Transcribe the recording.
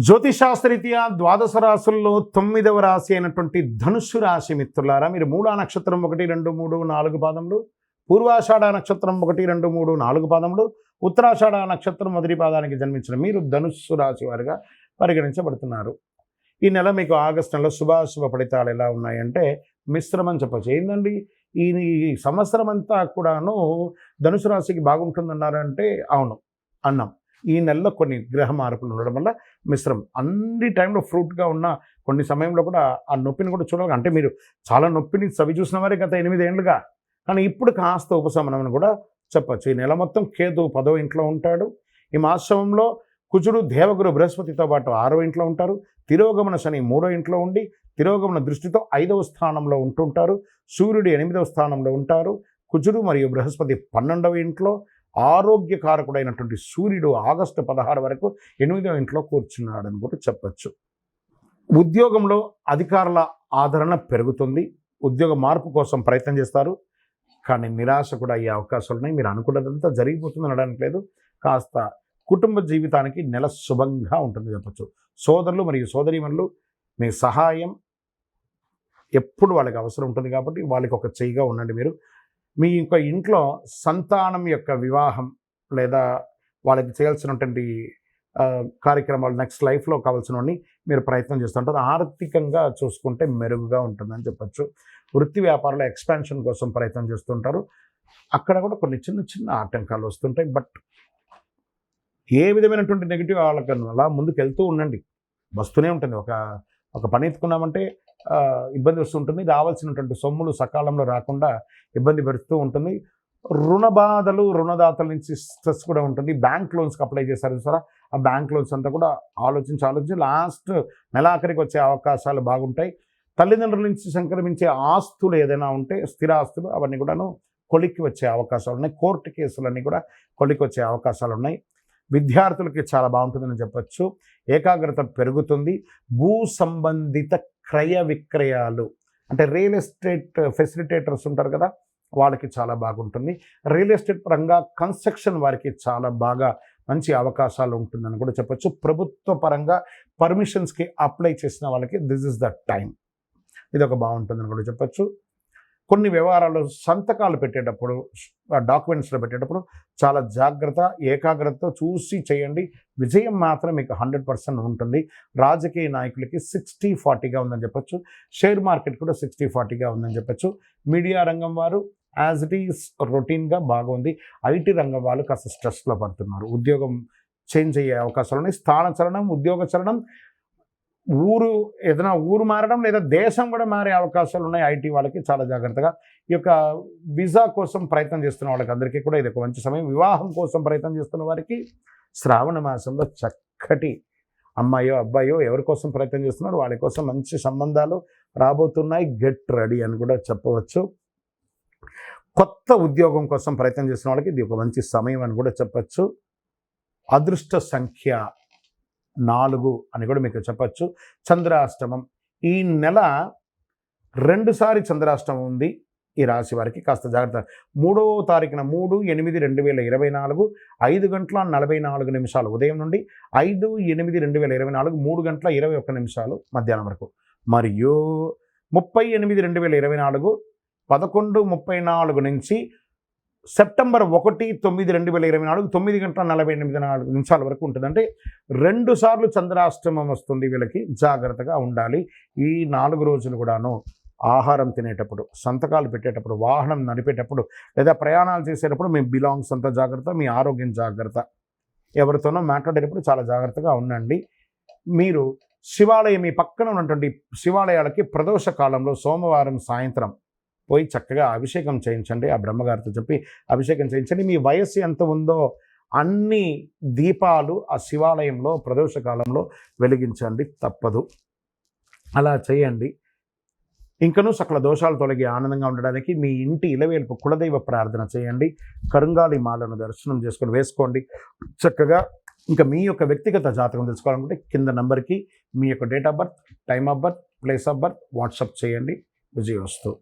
జ్యోతిషాస్త్రరీత్యా ద్వాదశ రాశుల్లో 9వ రాశి అయినటువంటి ధనుస్సు రాశి మిత్రులారా, మీరు మూలా నక్షత్రం 1, 2, 3, 4 పాదములు, పూర్వాషాఢ నక్షత్రం 1, 2, 3, 4 పాదములు, ఉత్తరాషాఢ నక్షత్రం మొదటి పాదానికి జన్మించిన మీరు ధనుస్సు రాశి వారిగా పరిగణించబడుతున్నారు. ఈ నెల మీకు ఆగస్టు నెలలో శుభాశుభ ఫలితాలు ఎలా ఉన్నాయంటే మిశ్రమం చెప్పచ్చు. ఏంటండి ఈ సంవత్సరం అంతా కూడాను ధనుసు రాశికి బాగుంటుందన్నారంటే అవును అన్నాం. ఈ నెలలో కొన్ని గ్రహ మార్పులు ఉండడం వల్ల మిశ్రమం. అన్ని టైంలో ఫ్రూట్గా ఉన్న కొన్ని సమయంలో కూడా ఆ నొప్పిని కూడా చూడాలి. అంటే మీరు చాలా నొప్పిని చవి చూసిన వారే గత 8 ఏళ్ళుగా, కానీ ఇప్పుడు కాస్త ఉపశమనం కూడా చెప్పచ్చు. ఈ నెల మొత్తం కేతు 10వ ఇంట్లో ఉంటాడు. ఈ మాసంలో కుజుడు దేవగురు బృహస్పతితో పాటు 6వ ఇంట్లో ఉంటారు. తిరోగమన శని 3వ ఇంట్లో ఉండి తిరోగమన దృష్టితో 5వ స్థానంలో ఉంటుంటారు. సూర్యుడు 8వ స్థానంలో ఉంటారు. కుజుడు మరియు బృహస్పతి 12వ ఇంట్లో, ఆరోగ్యకారకుడైనటువంటి సూర్యుడు ఆగస్టు 16 వరకు 8వ ఇంట్లో కూర్చున్నాడని కూడా చెప్పచ్చు. ఉద్యోగంలో అధికారుల ఆదరణ పెరుగుతుంది. ఉద్యోగ మార్పు కోసం ప్రయత్నం చేస్తారు, కానీ నిరాశ కూడా అయ్యే అవకాశాలు ఉన్నాయి. మీరు అనుకున్నదంతా జరిగిపోతుంది అనడానికి లేదు. కాస్త కుటుంబ జీవితానికి నెల శుభంగా ఉంటుంది చెప్పచ్చు. సోదరులు మరియు సోదరీమణులు మీ సహాయం ఎప్పుడు వాళ్ళకి అవసరం ఉంటుంది కాబట్టి వాళ్ళకి ఒక చెయ్యిగా ఉండండి. మీరు మీ ఇంట్లో సంతానం యొక్క వివాహం లేదా వాళ్ళకి చేయాల్సినటువంటి కార్యక్రమాలు నెక్స్ట్ లైఫ్లో కావాల్సినవన్నీ మీరు ప్రయత్నం చేస్తుంటారు. ఆర్థికంగా చూసుకుంటే మెరుగుగా ఉంటుందని చెప్పచ్చు. వృత్తి వ్యాపారంలో ఎక్స్పాన్షన్ కోసం ప్రయత్నం చేస్తుంటారు. అక్కడ కూడా కొన్ని చిన్న చిన్న ఆటంకాలు వస్తుంటాయి. బట్ ఏ విధమైనటువంటి నెగిటివ్ వాళ్ళకన్నా అలా ముందుకు వెళ్తూ ఉండండి. వస్తూనే ఉంటుంది. ఒక పని ఎత్తుకున్నామంటే ఇబ్బంది వస్తుంటుంది. రావాల్సినటువంటి సొమ్ములు సకాలంలో రాకుండా ఇబ్బంది పెడుతూ ఉంటుంది. రుణ బాధలు, రుణదాతల నుంచి స్ట్రెస్ కూడా ఉంటుంది. బ్యాంక్ లోన్స్కి అప్లై చేశారు సార్, ఆ బ్యాంక్ లోన్స్ అంతా కూడా ఆలోచించి లాస్ట్ నెలాఖరికి వచ్చే అవకాశాలు బాగుంటాయి. తల్లిదండ్రుల నుంచి సంక్రమించే ఆస్తులు ఏదైనా ఉంటే స్థిరాస్తులు అవన్నీ కూడాను కొలిక్కి వచ్చే అవకాశాలు ఉన్నాయి. కోర్టు కేసులన్నీ కూడా కొలిక్కి వచ్చే అవకాశాలు ఉన్నాయి. విద్యార్థులకి చాలా బాగుంటుందని చెప్పచ్చు. ఏకాగ్రత పెరుగుతుంది. భూ సంబంధిత క్రయ విక్రయాలు అంటే రియల్ ఎస్టేట్ ఫెసిలిటేటర్స్ ఉంటారు కదా, వాళ్ళకి చాలా బాగుంటుంది. రియల్ ఎస్టేట్ పరంగా కన్స్ట్రక్షన్ వారికి చాలా బాగా మంచి అవకాశాలు ఉంటుందని కూడా చెప్పచ్చు. ప్రభుత్వ పరంగా పర్మిషన్స్కి అప్లై చేసిన వాళ్ళకి దిస్ ఇస్ ద టైం. ఇది ఒక బాగుంటుందని కూడా చెప్పచ్చు. కొన్ని వ్యవహారాలు సంతకాలు పెట్టేటప్పుడు, డాక్యుమెంట్స్లో పెట్టేటప్పుడు చాలా జాగ్రత్త, ఏకాగ్రతతో చూసి చేయండి. విజయం మాత్రం మీకు 100% ఉంటుంది. రాజకీయ నాయకులకి 60-40గా ఉందని చెప్పచ్చు. షేర్ మార్కెట్ కూడా 60-40గా ఉందని చెప్పచ్చు. మీడియా రంగం వారు యాజ్ ఇట్ ఈస్ రొటీన్గా బాగుంది. ఐటీ రంగం వాళ్ళు కాస్త స్ట్రెస్లో పడుతున్నారు. ఉద్యోగం చేంజ్ అయ్యే అవకాశాలు ఉన్నాయి. స్థాన చలనం, ఉద్యోగ చలనం, ఏదైనా ఊరు మారడం లేదా దేశం కూడా మారే అవకాశాలు ఉన్నాయి. ఐటీ వాళ్ళకి చాలా జాగ్రత్తగా. ఈ యొక్క వీసా కోసం ప్రయత్నం చేస్తున్న వాళ్ళకి అందరికీ కూడా ఇది ఒక మంచి సమయం. వివాహం కోసం ప్రయత్నం చేస్తున్న వారికి శ్రావణ మాసంలో చక్కటి అమ్మాయో అబ్బాయో ఎవరి కోసం ప్రయత్నం చేస్తున్నారు వాళ్ళ కోసం మంచి సంబంధాలు రాబోతున్నాయి. గెట్ రెడీ అని కూడా చెప్పవచ్చు. కొత్త ఉద్యోగం కోసం ప్రయత్నం చేస్తున్న వాళ్ళకి ఇది ఒక మంచి సమయం అని కూడా చెప్పచ్చు. అదృష్ట సంఖ్య 4 అని కూడా మీకు చెప్పచ్చు. చంద్రాష్టమం ఈ నెల 2 సారి చంద్రాష్టమం ఉంది ఈ రాశి వారికి. కాస్త జాగ్రత్త. 3వ తారీఖున 3/8/2024 5:44 ఉదయం నుండి 5/8/2024 3:21 మధ్యాహ్నం వరకు, మరియు 30/8/2024 11:34 నుంచి సెప్టెంబర్ 1/9/2024 9:48 వరకు ఉంటుంది. అంటే 2 సార్లు చంద్రాష్టమం వస్తుంది వీళ్ళకి. జాగ్రత్తగా ఉండాలి. ఈ 4 రోజులు కూడాను ఆహారం తినేటప్పుడు, సంతకాలు పెట్టేటప్పుడు, వాహనం నడిపేటప్పుడు లేదా ప్రయాణాలు చేసేటప్పుడు మీ బిలాంగ్స్ అంతా జాగ్రత్త, మీ ఆరోగ్యం జాగ్రత్త. ఎవరితోనో మాట్లాడేటప్పుడు చాలా జాగ్రత్తగా ఉండండి. మీరు శివాలయం, మీ పక్కన ఉన్నటువంటి శివాలయాలకి ప్రదోష కాలంలో సోమవారం సాయంత్రం పోయి చక్కగా అభిషేకం చేయించండి. ఆ బ్రహ్మగారితో చెప్పి అభిషేకం చేయించండి. మీ వయస్సు ఎంత ఉందో అన్ని దీపాలు ఆ శివాలయంలో ప్రదోష కాలంలో వెలిగించండి, తప్పదు. అలా చేయండి. ఇంకనూ సకల దోషాలు తొలగి ఆనందంగా ఉండడానికి మీ ఇంటి ఇలవేల్పు కులదైవ ప్రార్థన చేయండి. కరుంగాలి మాలను దర్శనం చేసుకొని వేసుకోండి చక్కగా. ఇంకా మీ యొక్క వ్యక్తిగత జాతకం తెలుసుకోవాలనుకుంటే కింద నంబర్కి మీ యొక్క date of birth, time of birth, place of birth WhatsApp చేయండి. విజయోస్తు.